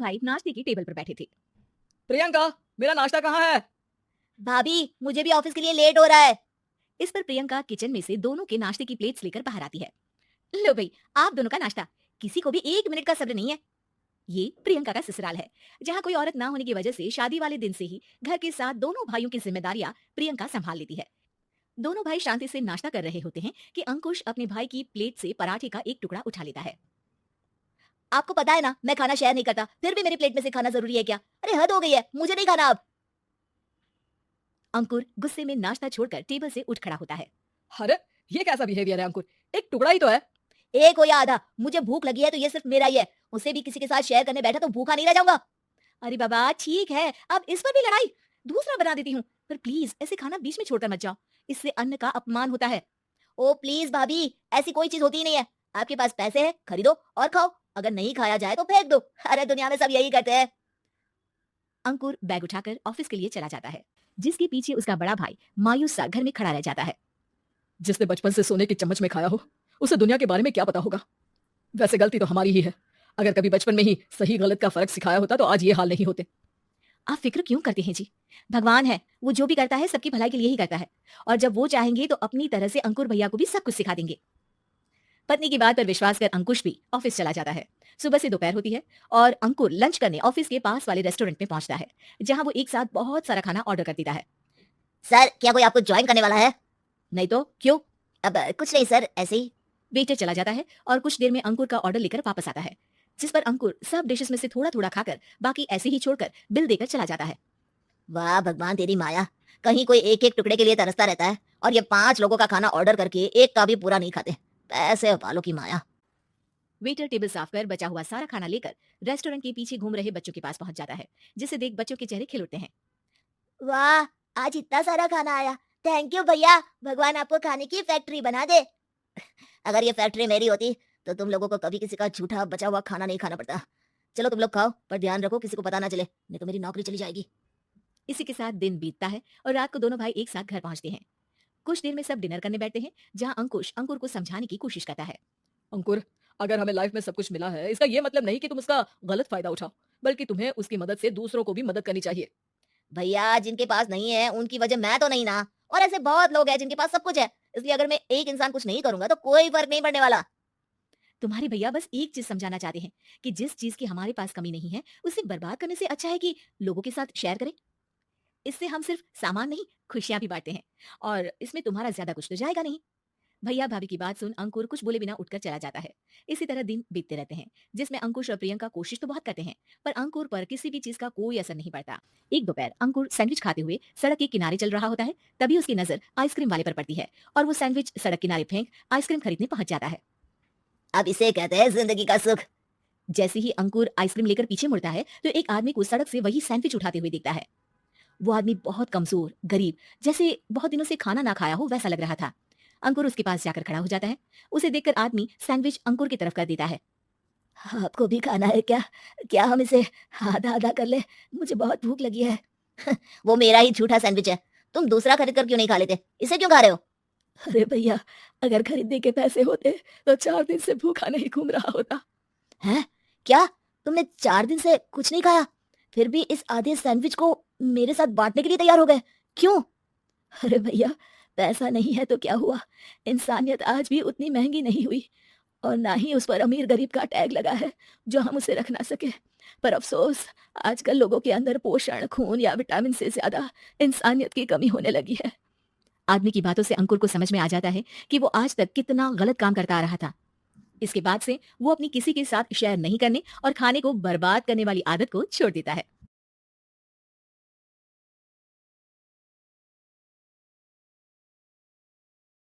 भाई नाश्ते की टेबल पर बैठे थे। प्रियंका, मेरा नाश्ता कहाँ है? भाभी, मुझे भी ऑफिस के लिए लेट हो रहा है। इस पर प्रियंका किचन में से दोनों के नाश्ते की प्लेट्स लेकर बाहर आती है। लो भाई, आप दोनों का नाश्ता, किसी को भी 1 मिनट का सब्र नहीं है। ये प्रियंका का ससुराल है, जहाँ कोई औरत ना होने की वजह से शादी वाले दिन से ही घर के साथ दोनों भाइयों की जिम्मेदारियां प्रियंका संभाल लेती है। दोनों भाई शांति से नाश्ता कर रहे होते हैं कि अंकुश अपने भाई की प्लेट से पराठे का एक टुकड़ा उठा लेता है। आपको पता है ना, मैं खाना शेयर नहीं करता, फिर भी मेरी प्लेट में से खाना जरूरी है क्या? अरे हद हो गई है, मुझे नहीं खाना अब। अंकुर गुस्से में नाश्ता छोड़कर टेबल से उठ खड़ा होता है। अरे ये कैसा बिहेवियर है अंकुर? एक टुकड़ा ही तो है। एक हो या आधा, मुझे भूख लगी है तो ये सिर्फ मेरा ही है। उसे भी किसी के साथ शेयर करने बैठा तो भूखा नहीं रह जाऊंगा। अरे बाबा ठीक है, अब इस पर भी लड़ाई, दूसरा बना देती हूँ, पर प्लीज ऐसे खाना बीच में छोड़कर मत जाओ, इससे अन्न का अपमान होता है। ओ प्लीज भाभी, ऐसी कोई चीज होती ही नहीं है। आपके पास पैसे हैं, खरीदो और खाओ, अगर नहीं खाया जाए तो फेंक दो। अरे दुनिया में सब यही करते हैं। अंकुर बैग उठाकर ऑफिस के लिए चला जाता है, जिसके पीछे उसका बड़ा भाई मायूस सा घर में खड़ा रह जाता है। जिसने बचपन से सोने की चम्मच में खाया हो, उसे दुनिया के बारे में क्या पता होगा। वैसे गलती तो हमारी ही है। अगर कभी बचपन में ही सही गलत का फर्क सिखाया होता तो आज ये हाल नहीं होते। आप फिक्र क्यों करते हैं जी? भगवान है, वो जो भी करता है सबकी भलाई के लिए ही करता है, और जब वो चाहेंगे तो अपनी तरह से अंकुर भैया को भी सब कुछ सिखा देंगे। पत्नी की बात पर विश्वास कर अंकुश भी ऑफिस चला जाता है। सुबह से दोपहर होती है और अंकुर लंच करने ऑफिस के पास वाले रेस्टोरेंट में पहुंचता है, जहां वो एक साथ बहुत सारा खाना ऑर्डर कर देता है। सर, क्या कोई आपको ज्वाइन करने वाला है? नहीं तो क्यों? अब कुछ नहीं सर, ऐसे ही। वेटर चला जाता है और कुछ देर में अंकुर का ऑर्डर लेकर वापस आता है, जिस पर अंकुर सब डिशेस में से थोड़ा थोड़ा खाकर बाकी ऐसे ही छोड़कर बिल देकर चला जाता है। वाह भगवान तेरी माया, कहीं कोई एक एक टुकड़े के लिए तरसता रहता है और ये 5 लोगों का खाना ऑर्डर करके एक का भी पूरा नहीं खाते। पैसे वालों की माया। वेटर टेबल साफ कर बचा हुआ सारा खाना लेकर रेस्टोरेंट के पीछे घूम रहे बच्चों के पास पहुंच जाता है, जिसे देख बच्चों के चेहरे खिल उठते हैं। वाह, आज इतना सारा खाना आया। थैंक यू भैया, भगवान आपको खाने की फैक्ट्री बना दे। अगर ये फैक्ट्री मेरी होती तो तुम लोगों को कभी किसी का झूठा बचा हुआ खाना नहीं खाना पड़ता। चलो तुम लोग खाओ, पर ध्यान रखो किसी को पता ना चले, नहीं तो मेरी नौकरी चली जाएगी। इसी के साथ दिन बीतता है और रात को दोनों भाई एक साथ घर पहुंचते हैं। कुछ देर में सब डिनर करने बैठते हैं, जहां अंकुश अंकुर को समझाने की कोशिश करता है। अंकुर, अगर हमें लाइफ में सब कुछ मिला है, इसका ये मतलब नहीं कि तुम उसका गलत फायदा उठाओ, बल्कि तुम्हें उसकी मदद से दूसरों को भी मदद करनी चाहिए। भैया, जिनके पास नहीं है उनकी वजह मैं तो नहीं ना, और ऐसे बहुत लोग हैं जिनके पास सब कुछ है। इसलिए अगर मैं एक इंसान कुछ नहीं करूंगा तो कोई फर्क नहीं पड़ने वाला। तुम्हारे भैया बस एक चीज समझाना चाहते हैं कि जिस चीज की हमारे पास कमी नहीं है, उसे बर्बाद करने से अच्छा है कि लोगों के साथ शेयर करें। इससे हम सिर्फ सामान नहीं, खुशियां भी बांटते हैं, और इसमें तुम्हारा ज्यादा कुछ तो जाएगा नहीं। भैया भाभी की बात सुन अंकुर कुछ बोले बिना उठकर चला जाता है। इसी तरह दिन बीतते रहते हैं, जिसमें अंकुश और प्रियंका कोशिश तो बहुत करते हैं, पर अंकुर पर किसी भी चीज का कोई असर नहीं पड़ता। एक दोपहर अंकुर सैंडविच खाते हुए सड़क के किनारे चल रहा होता है, तभी उसकी नजर आइसक्रीम वाले पर पड़ती है और वो सैंडविच सड़क किनारे फेंक आइसक्रीम खरीदने पहुंच जाता है। अब इसे कहते हैं जिंदगी का सुख। जैसे ही अंकुर आइसक्रीम लेकर पीछे मुड़ता है तो एक आदमी को सड़क से वही सैंडविच उठाते हुए दिखता है। वो आदमी बहुत कमजोर, गरीब, जैसे बहुत दिनों से खाना ना खाया हो वैसा लग रहा था। अंकुर उसके पास जाकर खड़ा हो जाता है। उसे देखकर आदमी सैंडविच अंकुर की तरफ कर देता है। आपको भी खाना है क्या? क्या हम इसे आधा आधा कर ले? मुझे बहुत भूख लगी है। वो मेरा ही झूठा सैंडविच है, तुम दूसरा खरीद कर क्यों नहीं खा लेते? इसे क्यों खा रहे हो? अरे भैया, अगर खरीदने के पैसे होते तो 4 दिन से भूखा नहीं घूम रहा होता। हैं? क्या तुमने 4 दिन से कुछ नहीं खाया, फिर भी इस आधे सैंडविच को मेरे साथ बांटने के लिए तैयार हो गए? क्यों? अरे भैया, पैसा नहीं है तो क्या हुआ, इंसानियत आज भी उतनी महंगी नहीं हुई, और ना ही उस पर अमीर गरीब का टैग लगा है जो हम उसे रख ना सके। पर अफसोस, आजकल लोगों के अंदर पोषण, खून या विटामिन से ज्यादा इंसानियत की कमी होने लगी है। आदमी की बातों से अंकुर को समझ में आ जाता है कि वो आज तक कितना गलत काम करता आ रहा था। इसके बाद से वो अपनी किसी के साथ शेयर नहीं करने और खाने को बर्बाद करने वाली आदत को छोड़ देता है।